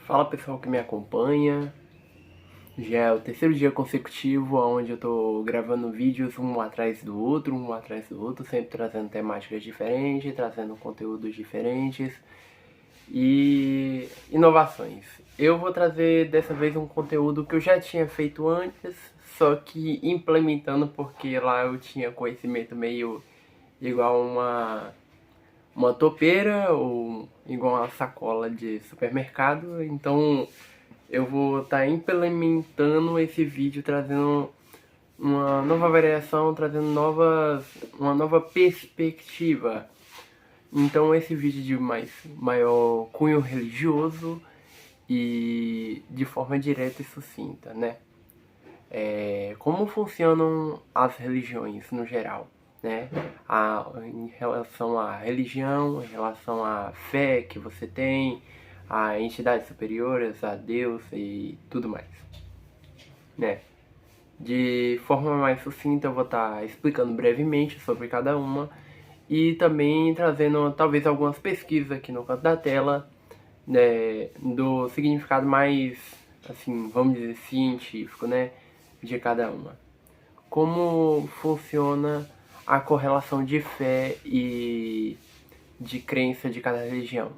Fala pessoal que me acompanha, já é o terceiro dia consecutivo onde eu tô gravando vídeos um atrás do outro, sempre trazendo temáticas diferentes, trazendo conteúdos diferentes e inovações. Eu vou trazer dessa vez um conteúdo que eu já tinha feito antes, só que implementando porque lá eu tinha conhecimento meio igual uma topeira ou igual uma sacola de supermercado, então eu vou estar implementando esse vídeo, trazendo uma nova variação, trazendo uma nova perspectiva. Então esse vídeo de maior cunho religioso e de forma direta e sucinta, né? Como funcionam as religiões no geral, né? Em relação à religião, em relação à fé que você tem, a entidades superiores, a Deus e tudo mais, né? De forma mais sucinta eu vou estar explicando brevemente sobre cada uma e também trazendo talvez algumas pesquisas aqui no canto da tela, né, do significado mais, assim, vamos dizer, científico, né, de cada uma. Como funciona a correlação de fé e de crença de cada religião?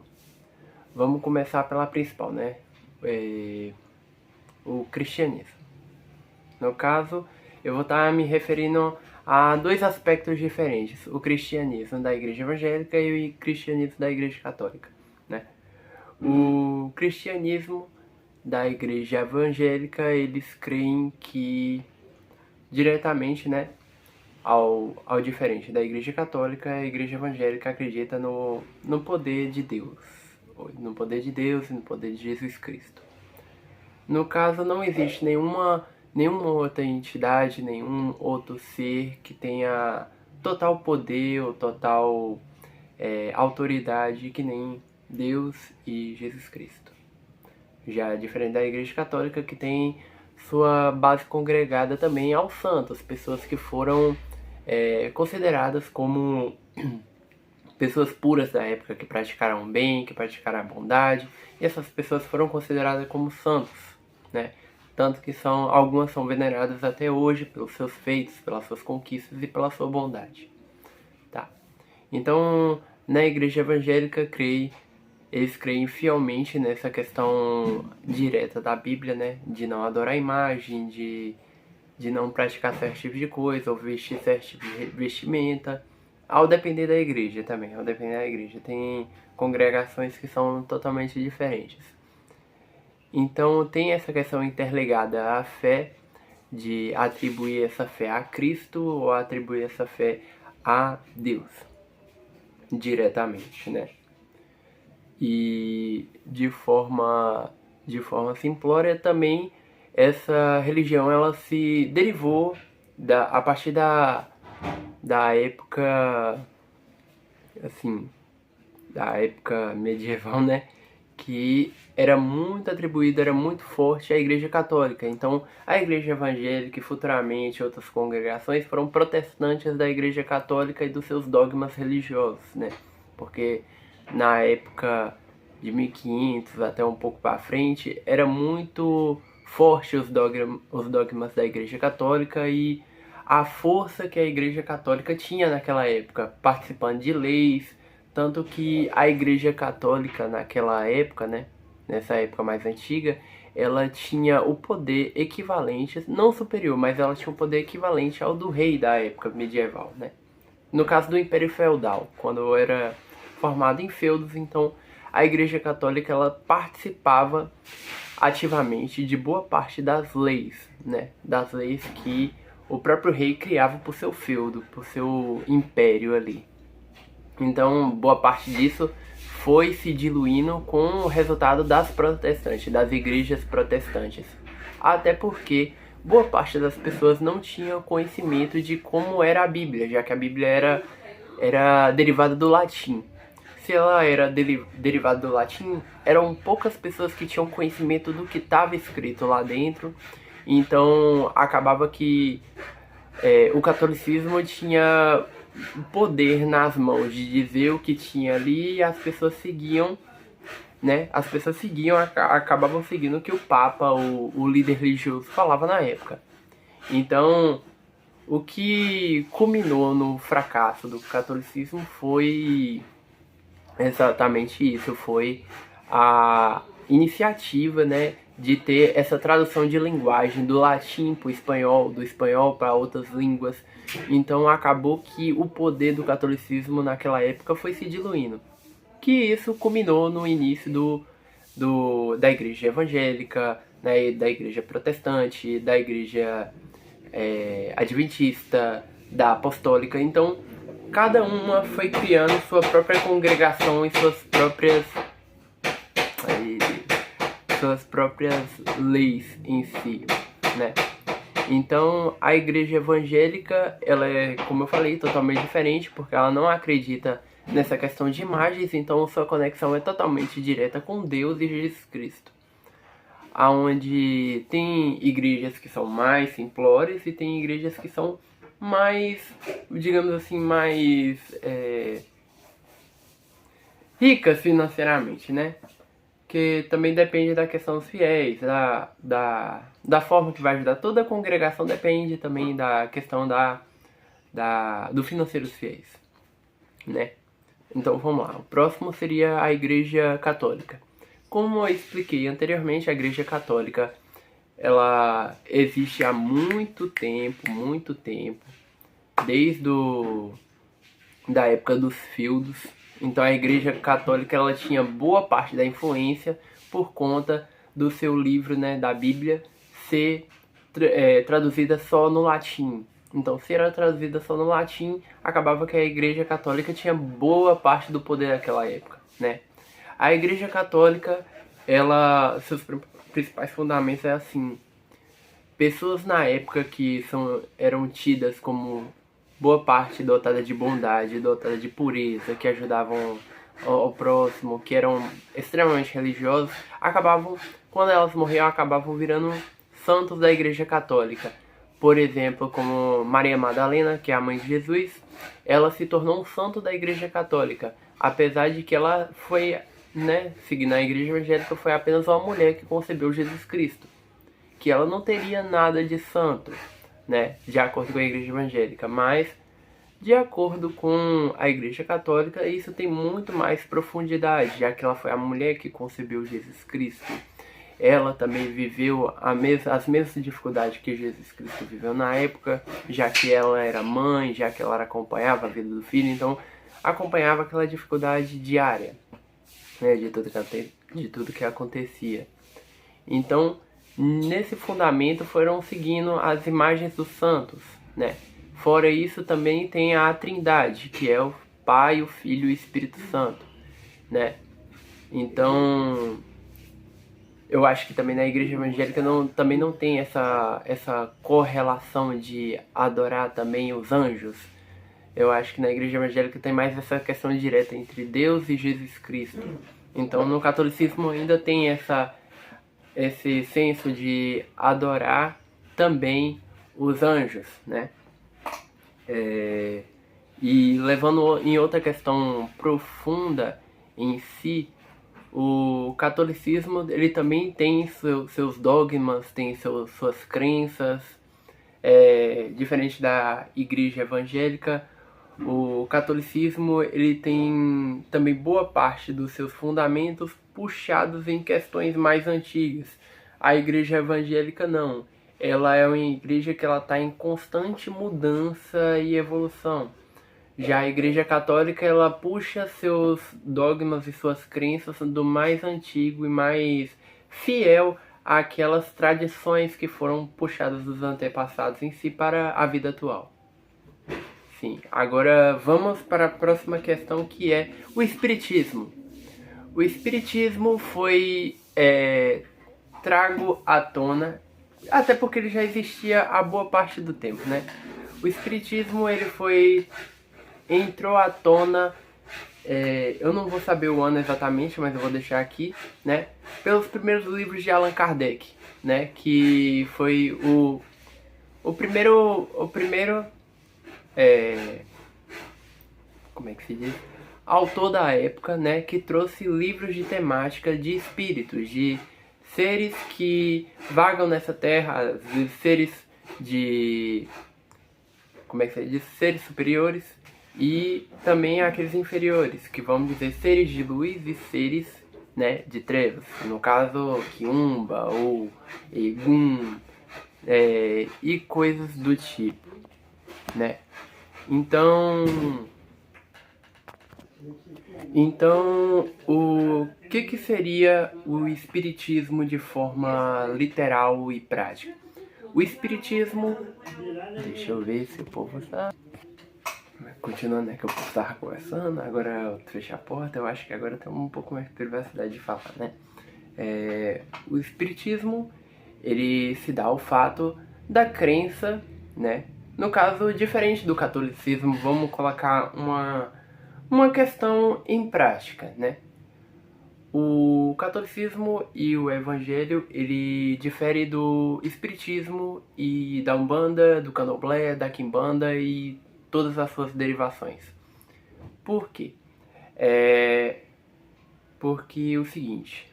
Vamos começar pela principal, né? O cristianismo. No caso, eu vou estar me referindo a dois aspectos diferentes: o cristianismo da Igreja Evangélica e o cristianismo da Igreja Católica, né? O cristianismo da Igreja Evangélica, eles creem que diretamente, né, ao diferente da Igreja Católica, a Igreja Evangélica acredita no poder de Deus, no poder de Deus e no poder de Jesus Cristo. No caso, não existe nenhuma outra entidade, nenhum outro ser que tenha total poder ou total autoridade que nem Deus e Jesus Cristo. Já diferente da Igreja Católica, que tem sua base congregada também aos santos, pessoas que foram consideradas como pessoas puras da época, que praticaram o bem, que praticaram a bondade, e essas pessoas foram consideradas como santos, né? Tanto que algumas são veneradas até hoje pelos seus feitos, pelas suas conquistas e pela sua bondade. Tá? Então, na Igreja Evangélica, eles creem fielmente nessa questão direta da Bíblia, né? De não adorar a imagem, de não praticar certo tipo de coisa, ou vestir certo tipo de vestimenta, ao depender da igreja também, ao depender da igreja. Tem congregações que são totalmente diferentes. Então tem essa questão interligada à fé, de atribuir essa fé a Cristo ou atribuir essa fé a Deus, diretamente, né? E de forma simplória também, essa religião ela se derivou a partir da época, assim, da época medieval, né? Que era muito atribuída, era muito forte à Igreja Católica. Então, a Igreja Evangélica e futuramente outras congregações foram protestantes da Igreja Católica e dos seus dogmas religiosos, né? Porque na época de 1500 até um pouco para frente, era muito forte os dogmas da Igreja Católica e a força que a Igreja Católica tinha naquela época, participando de leis, tanto que a Igreja Católica naquela época, né, nessa época mais antiga, ela tinha o poder equivalente, não superior, mas ela tinha o poder equivalente ao do rei da época medieval, né? No caso do Império Feudal, quando era formado em feudos, então a Igreja Católica ela participava ativamente de boa parte das leis, né? Das leis que o próprio rei criava para o seu feudo, para o seu império ali. Então, boa parte disso foi se diluindo com o resultado das protestantes, das igrejas protestantes. Até porque boa parte das pessoas não tinha conhecimento de como era a Bíblia, já que a Bíblia era derivada do latim. Se ela era derivada do latim, eram poucas pessoas que tinham conhecimento do que estava escrito lá dentro. Então acabava que o catolicismo tinha poder nas mãos de dizer o que tinha ali e as pessoas seguiam né, as pessoas acabavam seguindo o que o Papa, o líder religioso, falava na época. Então, o que culminou no fracasso do catolicismo foi exatamente isso, foi a iniciativa, né, de ter essa tradução de linguagem do latim para o espanhol, do espanhol para outras línguas. Então acabou que o poder do catolicismo naquela época foi se diluindo. Que isso culminou no início da igreja evangélica, né, da igreja protestante, da igreja adventista, da apostólica. Então, cada uma foi criando sua própria congregação e suas próprias leis em si, né? Então, a igreja evangélica, ela é, como eu falei, totalmente diferente, porque ela não acredita nessa questão de imagens, então sua conexão é totalmente direta com Deus e Jesus Cristo. Onde tem igrejas que são mais simplórias e tem igrejas que são mais, digamos assim, mais ricas financeiramente, né? Que também depende da questão dos fiéis, da forma que vai ajudar. Toda a congregação depende também da questão do financeiro dos fiéis, né? Então vamos lá, o próximo seria a Igreja Católica. Como eu expliquei anteriormente, a Igreja Católica, ela existe há muito tempo, desde da época dos feudos. Então a Igreja Católica, ela tinha boa parte da influência por conta do seu livro, né, da Bíblia, ser traduzida só no latim. Então, se era traduzida só no latim, acabava que a Igreja Católica tinha boa parte do poder naquela época, né? A Igreja Católica, seus principais fundamentos é assim: pessoas na época que eram tidas como boa parte dotada de bondade, dotada de pureza, que ajudavam ao próximo, que eram extremamente religiosos, quando elas morriam, acabavam virando santos da Igreja Católica. Por exemplo, como Maria Madalena, que é a mãe de Jesus, ela se tornou um santo da Igreja Católica, apesar de que ela foi, né, seguindo a Igreja Evangélica, foi apenas uma mulher que concebeu Jesus Cristo, que ela não teria nada de santo, né, de acordo com a Igreja Evangélica, mas de acordo com a Igreja Católica, isso tem muito mais profundidade, já que ela foi a mulher que concebeu Jesus Cristo. Ela também viveu as mesmas dificuldades que Jesus Cristo viveu na época, já que ela era mãe, já que ela acompanhava a vida do filho, então acompanhava aquela dificuldade diária, né, de tudo que acontecia. Então, nesse fundamento foram seguindo as imagens dos santos, né? Fora isso, também tem a Trindade, que é o Pai, o Filho e o Espírito Santo, né? Então, eu acho que também na Igreja Evangélica também não tem essa correlação de adorar também os anjos. Eu acho que na Igreja Evangélica tem mais essa questão direta entre Deus e Jesus Cristo. Então, no catolicismo ainda tem esse senso de adorar também os anjos, né? E levando em outra questão profunda em si, o catolicismo ele também tem seus dogmas, tem suas crenças, diferente da igreja evangélica. O catolicismo ele tem também boa parte dos seus fundamentos puxados em questões mais antigas. A igreja evangélica não. Ela é uma igreja que ela está em constante mudança e evolução. Já a Igreja Católica, ela puxa seus dogmas e suas crenças do mais antigo e mais fiel àquelas tradições que foram puxadas dos antepassados em si para a vida atual. Sim, agora vamos para a próxima questão, que é o Espiritismo. O Espiritismo foi trago à tona, até porque ele já existia há boa parte do tempo, né? O Espiritismo ele entrou à tona, eu não vou saber o ano exatamente, mas eu vou deixar aqui, né? Pelos primeiros livros de Allan Kardec, né? Que foi o primeiro como é que se diz? autor da época, né, que trouxe livros de temática de espíritos, de seres que vagam nessa terra, de seres de... como é que se diz? Seres superiores e também aqueles inferiores, que vamos dizer seres de luz e seres, né, de trevas. No caso, Quiumba ou Egum, e coisas do tipo, né? Então, o que seria o espiritismo de forma literal e prática? O espiritismo, deixa eu ver se o povo está... Continuando, né, que o povo estava conversando, agora eu fechei a porta, eu acho que agora tem um pouco mais de privacidade de falar, né? O espiritismo, ele se dá ao fato da crença, né? No caso, diferente do catolicismo, vamos colocar uma questão em prática, né? O catolicismo e o evangelho, ele difere do espiritismo e da umbanda, do candomblé, da quimbanda e todas as suas derivações. Por quê? Porque o seguinte,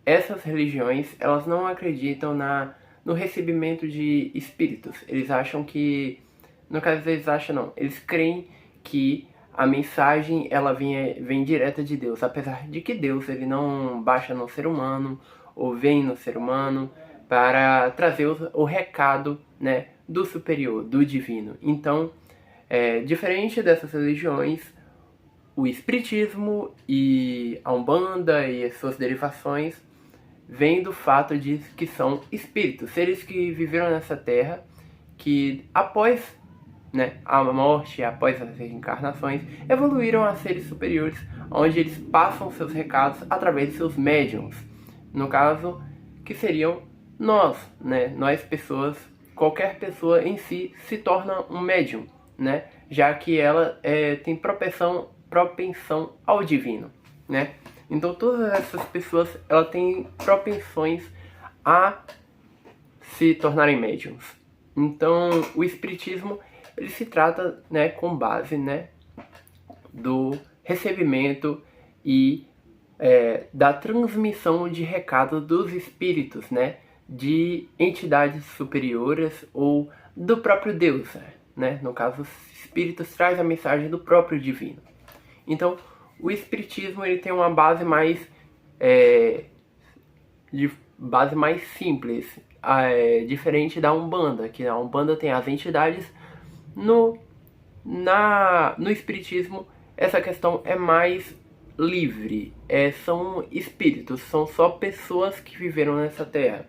essas religiões, elas não acreditam no recebimento de espíritos. Eles acham que, no caso eles acham não, eles creem que a mensagem ela vem direta de Deus, apesar de que Deus ele não baixa no ser humano ou vem no ser humano para trazer o recado, né, do superior, do divino. Então, diferente dessas religiões, o espiritismo e a umbanda e as suas derivações vêm do fato de que são espíritos, seres que viveram nessa terra, que após, né, a morte, após as reencarnações, evoluíram a seres superiores, onde eles passam seus recados através de seus médiums. No caso, que seriam nós, né? Nós pessoas, qualquer pessoa em si se torna um médium, né? Já que ela tem propensão ao divino, né? Então todas essas pessoas elas têm propensões a se tornarem médiums. Então o espiritismo ele se trata, né, com base, né, do recebimento e da transmissão de recados dos espíritos, né, de entidades superiores ou do próprio Deus, né? No caso, os espíritos trazem a mensagem do próprio divino. Então, o espiritismo ele tem uma base mais simples, diferente da Umbanda, que a Umbanda tem as entidades. No espiritismo, essa questão é mais livre. São espíritos, são só pessoas que viveram nessa terra,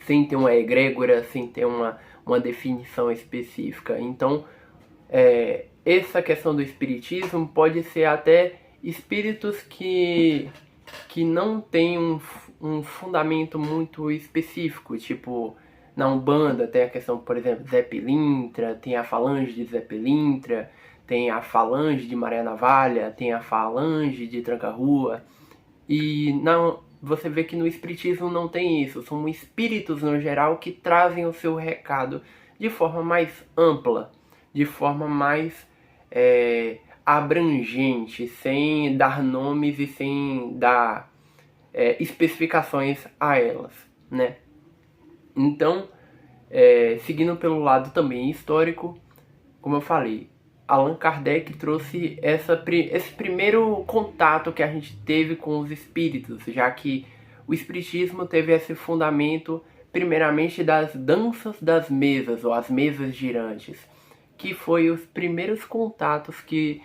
sem ter uma egrégora, sem ter uma definição específica. Então, essa questão do espiritismo pode ser até espíritos que não tem um fundamento muito específico, tipo, na Umbanda tem a questão, por exemplo, Zé Pilintra, tem a falange de Zé Pilintra, tem a falange de Maria Navalha, tem a falange de Tranca-Rua, e você vê que no espiritismo não tem isso, são espíritos no geral que trazem o seu recado de forma mais ampla, de forma mais abrangente, sem dar nomes e sem dar especificações a elas, né? Então, seguindo pelo lado também histórico, como eu falei, Allan Kardec trouxe esse primeiro contato que a gente teve com os espíritos, já que o espiritismo teve esse fundamento primeiramente das danças das mesas, ou as mesas girantes, que foi os primeiros contatos que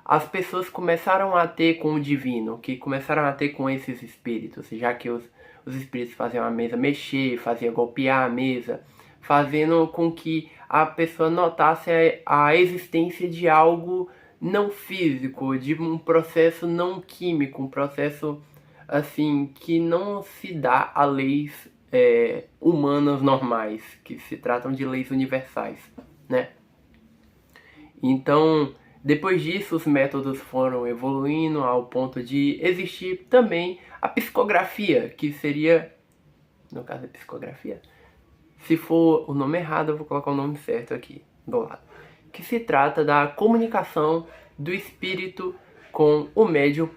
as pessoas começaram a ter com o divino, que começaram a ter com esses espíritos, já que os espíritos faziam a mesa mexer, faziam golpear a mesa, fazendo com que a pessoa notasse a existência de algo não físico, de um processo não químico, um processo assim que não se dá a leis humanas normais, que se tratam de leis universais, né? Então, depois disso, os métodos foram evoluindo ao ponto de existir também a psicografia, que seria, no caso, a psicografia. Se for o nome errado, eu vou colocar o nome certo aqui do lado. Que se trata da comunicação do espírito com o médium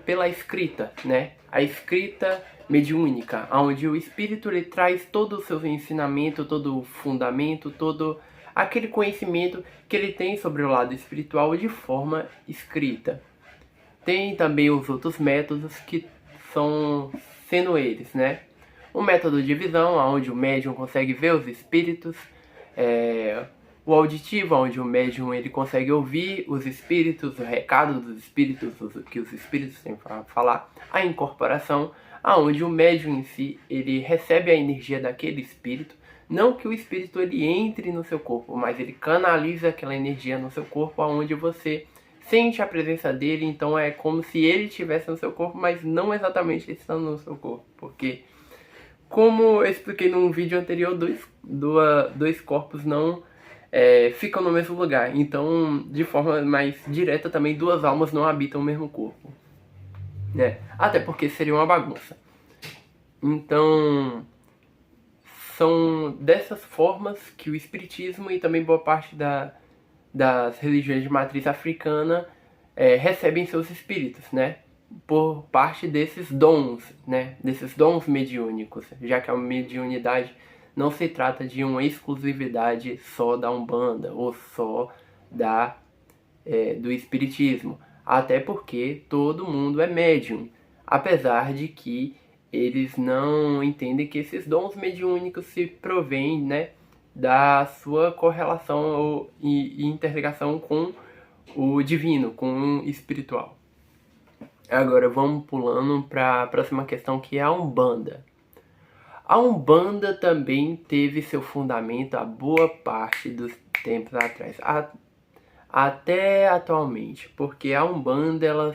pela escrita, né? A escrita mediúnica, onde o espírito ele traz todo o seu ensinamento, todo o fundamento, todo aquele conhecimento que ele tem sobre o lado espiritual de forma escrita. Tem também os outros métodos que são sendo eles, né? O método de visão, onde o médium consegue ver os espíritos, o auditivo, onde o médium ele consegue ouvir os espíritos, o recado dos espíritos, que os espíritos têm para falar, a incorporação, onde o médium em si ele recebe a energia daquele espírito, não que o espírito ele entre no seu corpo, mas ele canaliza aquela energia no seu corpo, onde você sente a presença dele, então é como se ele estivesse no seu corpo, mas não exatamente estando no seu corpo, porque como eu expliquei num vídeo anterior, dois corpos não ficam no mesmo lugar. Então, de forma mais direta também, duas almas não habitam o mesmo corpo, né? Até porque seria uma bagunça. Então, são dessas formas que o espiritismo e também boa parte das religiões de matriz africana recebem seus espíritos, né? Por parte desses dons, né? Desses dons mediúnicos, já que a mediunidade não se trata de uma exclusividade só da Umbanda ou só do Espiritismo. Até porque todo mundo é médium, apesar de que eles não entendem que esses dons mediúnicos se provêm, né, da sua correlação e interligação com o divino, com o espiritual. Agora vamos pulando para a próxima questão, que é a Umbanda. A Umbanda também teve seu fundamento a boa parte dos tempos atrás, até atualmente, porque a Umbanda,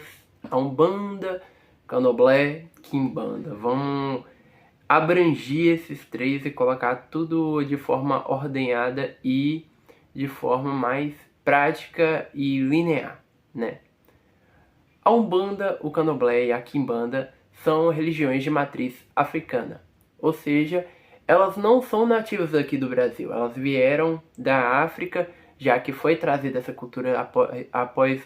Candomblé, Quimbanda, vão abrangir esses três e colocar tudo de forma ordenhada e de forma mais prática e linear, né? A Umbanda, o Candomblé e a Quimbanda são religiões de matriz africana. Ou seja, elas não são nativas aqui do Brasil. Elas vieram da África, já que foi trazida essa cultura após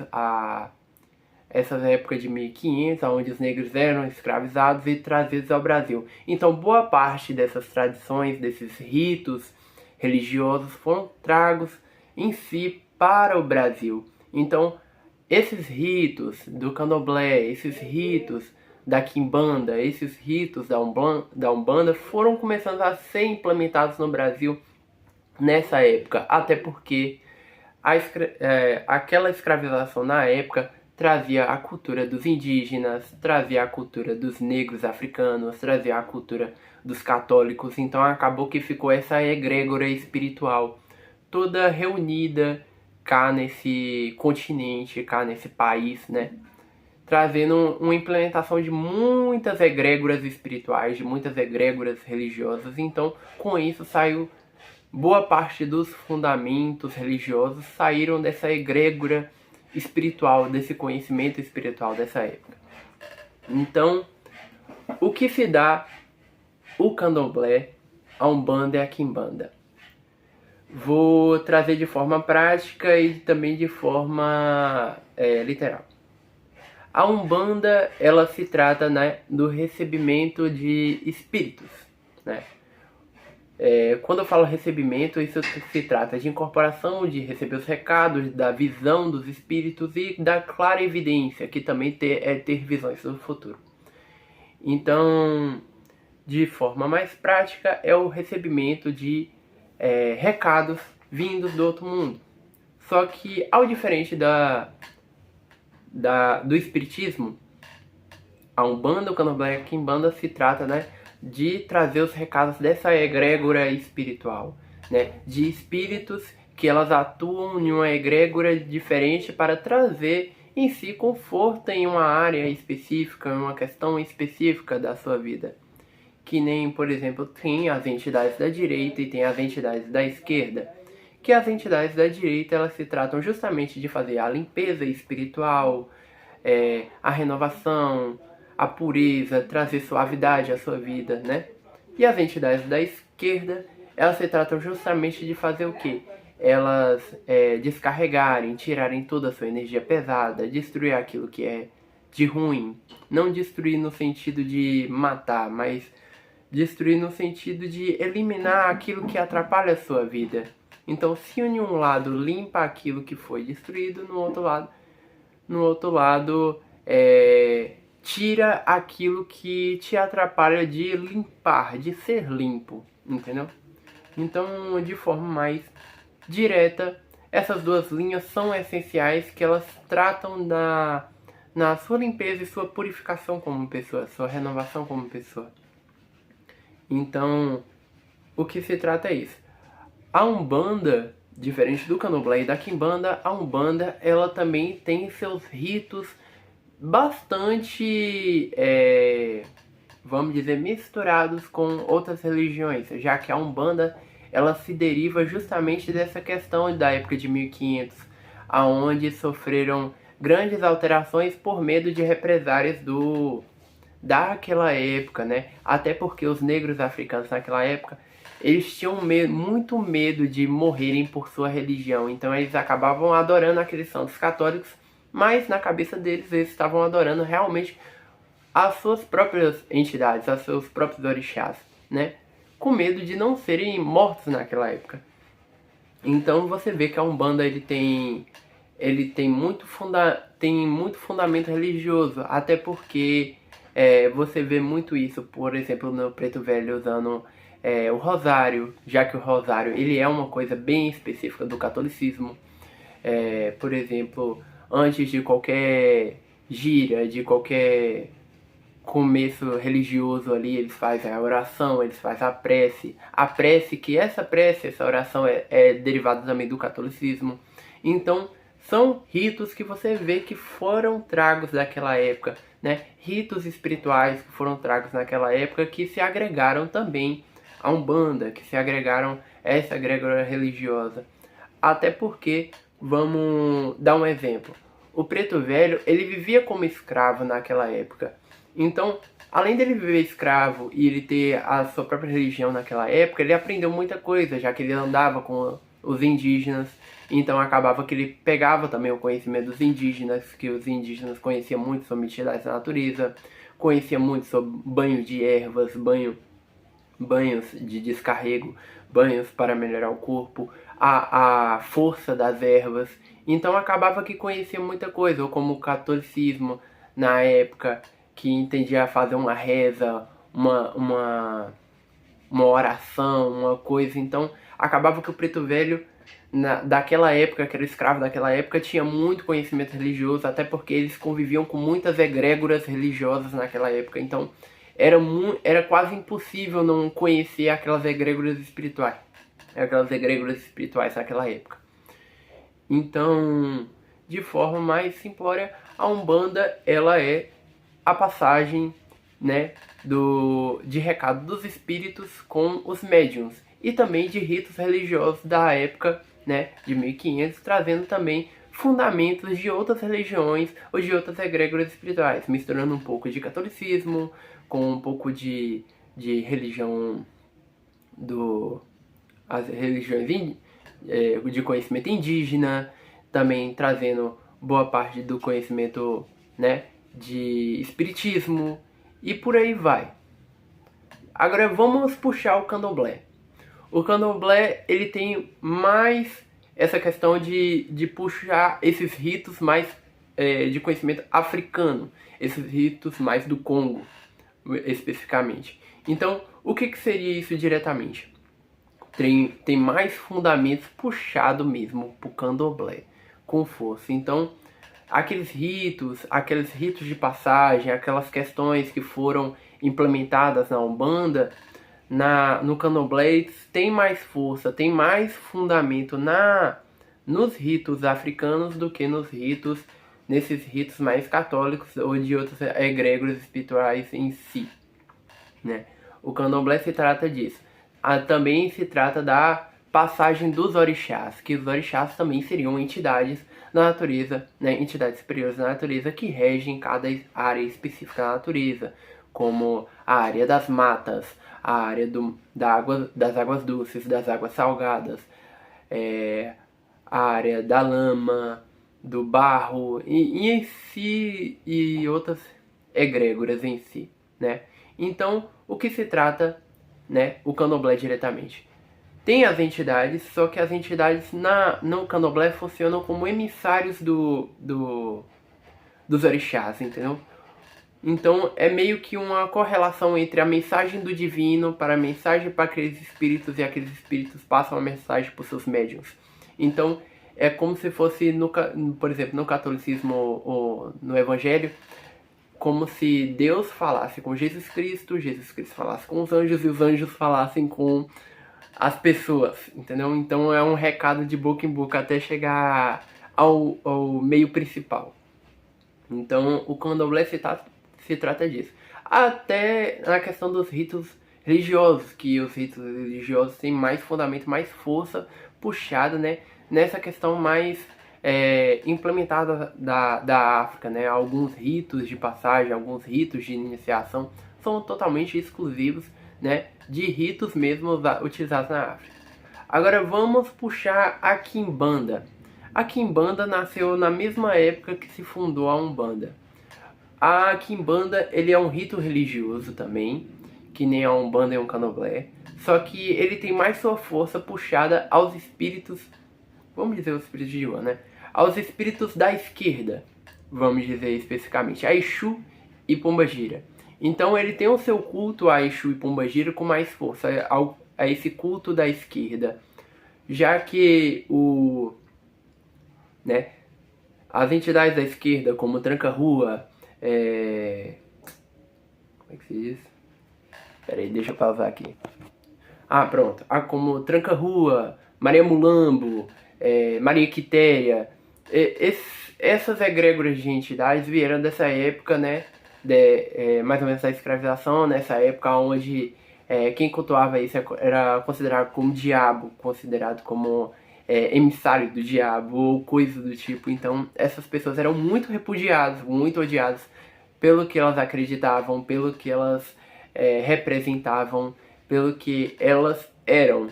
essas épocas de 1500, onde os negros eram escravizados e trazidos ao Brasil. Então, boa parte dessas tradições, desses ritos religiosos foram tragos em si para o Brasil. Então, esses ritos do Candomblé, esses ritos da Quimbanda, esses ritos da Umbanda foram começando a ser implementados no Brasil nessa época, até porque aquela escravização na época trazia a cultura dos indígenas, trazia a cultura dos negros africanos, trazia a cultura dos católicos, então acabou que ficou essa egrégora espiritual toda reunida cá nesse continente, cá nesse país, né? Trazendo uma implementação de muitas egrégoras espirituais, de muitas egrégoras religiosas. Então, com isso saiu boa parte dos fundamentos religiosos saíram dessa egrégora espiritual, desse conhecimento espiritual dessa época. Então, o que se dá o Candomblé, a Umbanda e a Quimbanda? Vou trazer de forma prática e também de forma literal. A Umbanda, ela se trata, né, do recebimento de espíritos, né? Quando eu falo recebimento, isso se trata de incorporação, de receber os recados, da visão dos espíritos e da clarividência, que também ter visões do futuro. Então, de forma mais prática, é o recebimento de recados vindos do outro mundo. Só que, ao diferente do espiritismo, a Umbanda, o Candomblé e a Quimbanda se trata, né, de trazer os recados dessa egrégora espiritual, né, de espíritos que elas atuam em uma egrégora diferente para trazer em si conforto em uma área específica, em uma questão específica da sua vida. Que nem, por exemplo, tem as entidades da direita e tem as entidades da esquerda. Que as entidades da direita, elas se tratam justamente de fazer a limpeza espiritual, a renovação, a pureza, trazer suavidade à sua vida, né? E as entidades da esquerda, elas se tratam justamente de fazer o quê? elas descarregarem, tirarem toda a sua energia pesada, destruir aquilo que é de ruim. Não destruir no sentido de matar, mas destruir no sentido de eliminar aquilo que atrapalha a sua vida. Então, se em um lado limpa aquilo que foi destruído, no outro lado tira aquilo que te atrapalha de limpar, de ser limpo, entendeu? Então, de forma mais direta, essas duas linhas são essenciais, que elas tratam na sua limpeza e sua purificação como pessoa, sua renovação como pessoa. Então, o que se trata é isso. A Umbanda, diferente do Candomblé e da Quimbanda, a Umbanda ela também tem seus ritos bastante, vamos dizer, misturados com outras religiões, já que a Umbanda ela se deriva justamente dessa questão da época de 1500, aonde sofreram grandes alterações por medo de represárias daquela época, né? Até porque os negros africanos naquela época, eles tinham muito medo de morrerem por sua religião, então eles acabavam adorando aqueles santos católicos, mas na cabeça deles eles estavam adorando realmente as suas próprias entidades, os seus próprios orixás, né? Com medo de não serem mortos naquela época. Então você vê que a Umbanda tem muito fundamento religioso, até porque você vê muito isso, por exemplo, no Preto Velho usando o rosário, já que o rosário ele é uma coisa bem específica do catolicismo. Por exemplo, antes de qualquer gira, de qualquer começo religioso ali, eles fazem a oração, eles fazem a prece, que essa oração é derivada também do catolicismo. Então, são ritos que você vê que foram tragos daquela época, né? Ritos espirituais que foram tragos naquela época, que se agregaram também à Umbanda, que se agregaram a essa egrégora religiosa. Até porque, vamos dar um exemplo, o Preto Velho, ele vivia como escravo naquela época. Então, além dele viver escravo e ele ter a sua própria religião naquela época, ele aprendeu muita coisa, já que ele andava com os indígenas. Então acabava que ele pegava também o conhecimento dos indígenas, que os indígenas conheciam muito sobre entidades da natureza, conheciam muito sobre banho de ervas, banhos de descarrego, banhos para melhorar o corpo, a força das ervas. Então acabava que conhecia muita coisa, ou como o catolicismo na época, que entendia fazer uma reza, uma oração, uma coisa. Então acabava que o Preto Velho, daquela época, que era escravo daquela época, tinha muito conhecimento religioso, até porque eles conviviam com muitas egrégoras religiosas naquela época. Então era quase impossível não conhecer aquelas egrégoras espirituais naquela época. Então, de forma mais simplória, a Umbanda ela é a passagem, né, de recado dos espíritos com os médiuns, e também de ritos religiosos da época, né, de 1500, trazendo também fundamentos de outras religiões ou de outras egrégoras espirituais, misturando um pouco de catolicismo com um pouco de religião as religiões de conhecimento indígena, também trazendo boa parte do conhecimento, né, de espiritismo, e por aí vai. Agora vamos puxar o Candomblé. O Candomblé ele tem mais essa questão de puxar esses ritos mais de conhecimento africano, esses ritos mais do Congo, especificamente. Então, o que seria isso diretamente? Tem mais fundamentos puxado mesmo pro Candomblé, com força. Então, aqueles ritos de passagem, aquelas questões que foram implementadas na Umbanda, no Candomblé, tem mais força, tem mais fundamento nos ritos africanos do que nesses ritos mais católicos ou de outros egrégoras espirituais em si, né? O Candomblé se trata disso. Também se trata da passagem dos orixás, que os orixás também seriam entidades da natureza, né, entidades superiores da natureza que regem cada área específica da natureza, como a área das matas, a área das águas doces, das águas salgadas, a área da lama, do barro e em si e outras egrégoras em si, né? Então, o que se trata, né, o candomblé diretamente? Tem as entidades, só que as entidades no candomblé funcionam como emissários dos orixás, entendeu? Então é meio que uma correlação entre a mensagem do divino para a mensagem para aqueles espíritos e aqueles espíritos passam a mensagem para os seus médiuns. Então é como se fosse, por exemplo, no catolicismo ou no evangelho, como se Deus falasse com Jesus Cristo falasse com os anjos e os anjos falassem com as pessoas, entendeu? Então é um recado de boca em boca até chegar ao meio principal. Então o candomblé se trata disso. Até na questão dos ritos religiosos, que os ritos religiosos têm mais fundamento, mais força puxada, né, nessa questão mais implementada da África, né? Alguns ritos de passagem, alguns ritos de iniciação são totalmente exclusivos, né, de ritos mesmo utilizados na África. Agora vamos puxar a Quimbanda. A Quimbanda nasceu na mesma época que se fundou a Umbanda. A Quimbanda, ele é um rito religioso também, que nem a Umbanda e o Candomblé, só que ele tem mais sua força puxada aos espíritos, vamos dizer os espíritos de Iwan, né? Aos espíritos da esquerda, vamos dizer especificamente, a Exu e Pombagira. Então ele tem o seu culto a Exu e Pombagira com mais força, a esse culto da esquerda, já que as entidades da esquerda, como Tranca-Rua, como é que se diz? Peraí, deixa eu pausar aqui. Pronto. Como Tranca-Rua, Maria Mulambo, Maria Quitéria. Essas egrégoras de entidades vieram dessa época, né? Mais ou menos da escravização, nessa época onde quem cultuava isso era considerado como diabo, considerado como emissário do diabo ou coisa do tipo. Então essas pessoas eram muito repudiadas, muito odiadas pelo que elas acreditavam, pelo que elas representavam, pelo que elas eram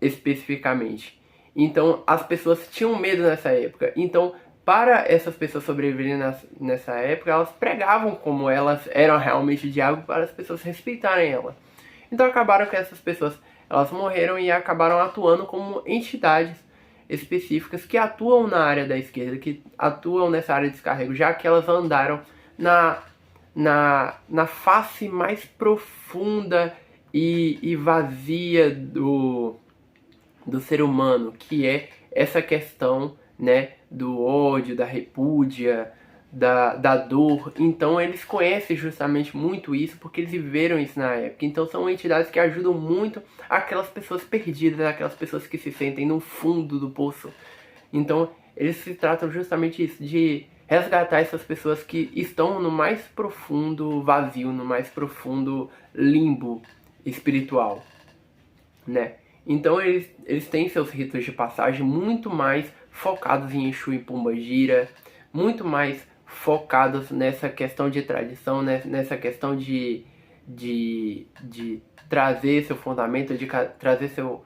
especificamente. Então as pessoas tinham medo nessa época. Então para essas pessoas sobreviverem nessa época, elas pregavam como elas eram realmente o diabo para as pessoas respeitarem ela. Então acabaram que essas pessoas, elas morreram e acabaram atuando como entidades específicas que atuam na área da esquerda, que atuam nessa área de descarrego, já que elas andaram na face mais profunda e vazia do ser humano, que é essa questão, né, do ódio, da repúdia, da dor. Então eles conhecem justamente muito isso porque eles viveram isso na época. Então são entidades que ajudam muito aquelas pessoas perdidas, aquelas pessoas que se sentem no fundo do poço. Então eles se tratam justamente isso, de resgatar essas pessoas que estão no mais profundo vazio, no mais profundo limbo espiritual, né? Então eles têm seus ritos de passagem muito mais focados em Exu e Pombagira, muito mais focados nessa questão de tradição, né? Nessa questão de trazer seu fundamento, de trazer seu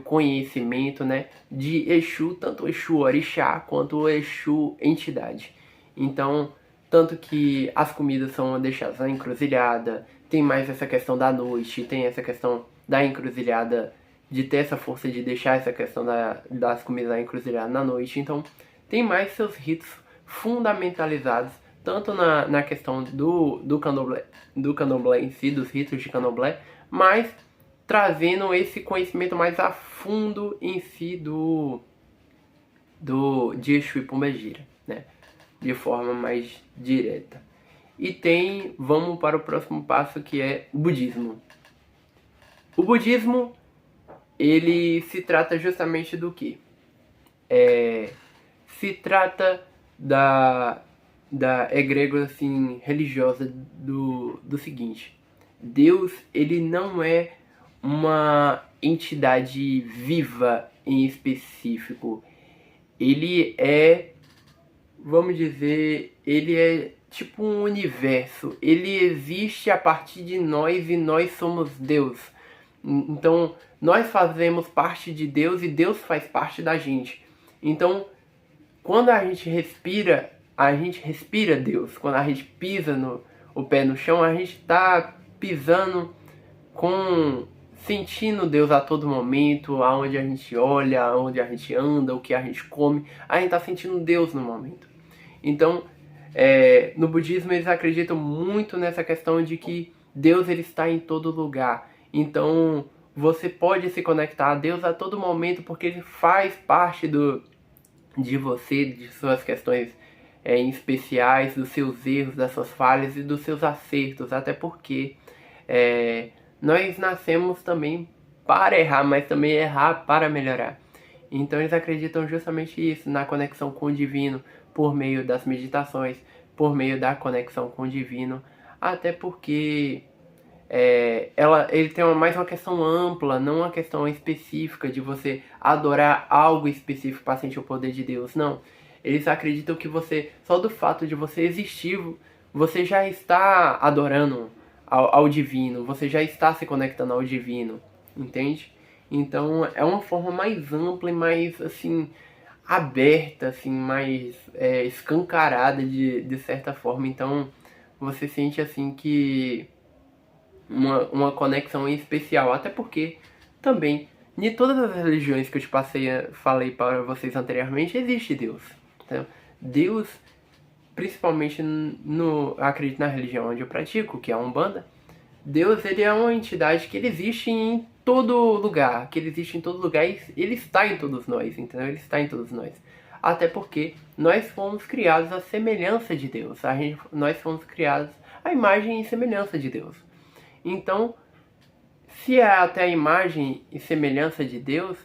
conhecimento, né? De Exu, tanto o Exu Orixá quanto o Exu Entidade. Então, tanto que as comidas são deixadas na encruzilhada, tem mais essa questão da noite, tem essa questão da encruzilhada, de ter essa força de deixar essa questão das comidas na encruzilhada na noite. Então, tem mais seus ritos fundamentalizados, tanto na questão do candomblé em si, dos ritos de candomblé, mas trazendo esse conhecimento mais a fundo em si de Exu e Pombagira, né? De forma mais direta. E vamos para o próximo passo, que é o budismo. O budismo, ele se trata justamente do quê? Se trata da egrégora assim, religiosa do seguinte: Deus, ele não é uma entidade viva em específico. Ele é, vamos dizer, ele é tipo um universo. Ele existe a partir de nós e nós somos Deus. Então, nós fazemos parte de Deus e Deus faz parte da gente. Então, quando a gente respira Deus. Quando a gente pisa o pé no chão, a gente está pisando sentindo Deus a todo momento, aonde a gente olha, aonde a gente anda, o que a gente come, a gente está sentindo Deus no momento. Então, no budismo eles acreditam muito nessa questão de que Deus ele está em todo lugar. Então, você pode se conectar a Deus a todo momento porque ele faz parte de você, de suas questões especiais, dos seus erros, das suas falhas e dos seus acertos, até porque nós nascemos também para errar, mas também errar para melhorar. Então eles acreditam justamente isso, na conexão com o divino, por meio das meditações, por meio da conexão com o divino, até porque ele tem mais uma questão ampla, não uma questão específica de você adorar algo específico para sentir o poder de Deus, não. Eles acreditam que só do fato de você existir, você já está adorando ao divino, você já está se conectando ao divino, entende? Então é uma forma mais ampla e mais, assim, aberta, assim, mais escancarada de certa forma. Então você sente, assim, que uma conexão especial, até porque também de todas as religiões que eu falei para vocês anteriormente, existe Deus. Então, Deus, principalmente acredito na religião onde eu pratico, que é a Umbanda, Deus ele é uma entidade que ele existe em todo lugar, e ele está em todos nós, entendeu? Ele está em todos nós. Até porque nós fomos criados à semelhança de Deus, nós fomos criados à imagem e semelhança de Deus. Então, se é até a imagem e semelhança de Deus,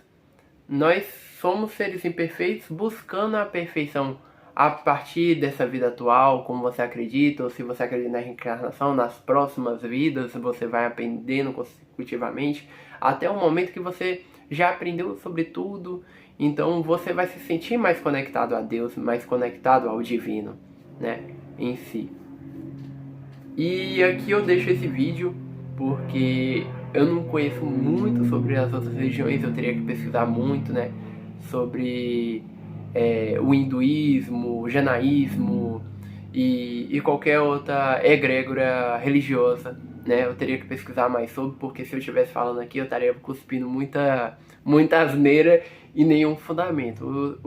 nós somos seres imperfeitos buscando a perfeição a partir dessa vida atual, como você acredita, ou se você acredita na reencarnação, nas próximas vidas, você vai aprendendo consecutivamente, até o momento que você já aprendeu sobre tudo, então você vai se sentir mais conectado a Deus, mais conectado ao divino, né, em si. E aqui eu deixo esse vídeo, porque eu não conheço muito sobre as outras religiões, eu teria que pesquisar muito, né, sobre o hinduísmo, o janaísmo e qualquer outra egrégora religiosa, né, eu teria que pesquisar mais sobre, porque se eu estivesse falando aqui eu estaria cuspindo muita asneira e nenhum fundamento.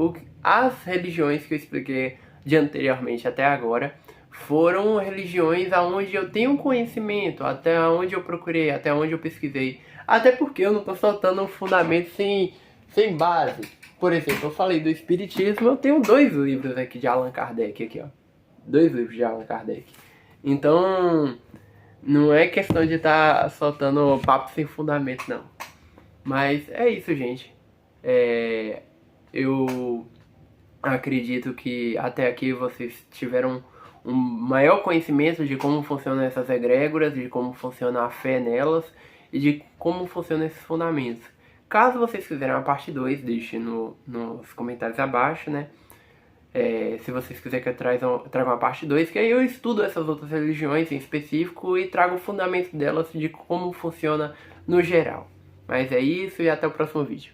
As religiões que eu expliquei de anteriormente até agora foram religiões aonde eu tenho conhecimento, até onde eu procurei, até onde eu pesquisei. Até porque eu não estou soltando um fundamento sem base. Por exemplo, eu falei do Espiritismo, eu tenho 2 livros aqui de Allan Kardec, aqui ó. 2 livros de Allan Kardec. Então, não é questão de estar soltando papo sem fundamento, não. Mas é isso, gente. Eu acredito que até aqui vocês tiveram um maior conhecimento de como funcionam essas egrégoras, de como funciona a fé nelas e de como funcionam esses fundamentos. Caso vocês quiserem uma parte 2, deixe nos comentários abaixo, né? Se vocês quiserem que eu traga uma parte 2, que aí eu estudo essas outras religiões em específico e trago o fundamento delas de como funciona no geral. Mas é isso e até o próximo vídeo.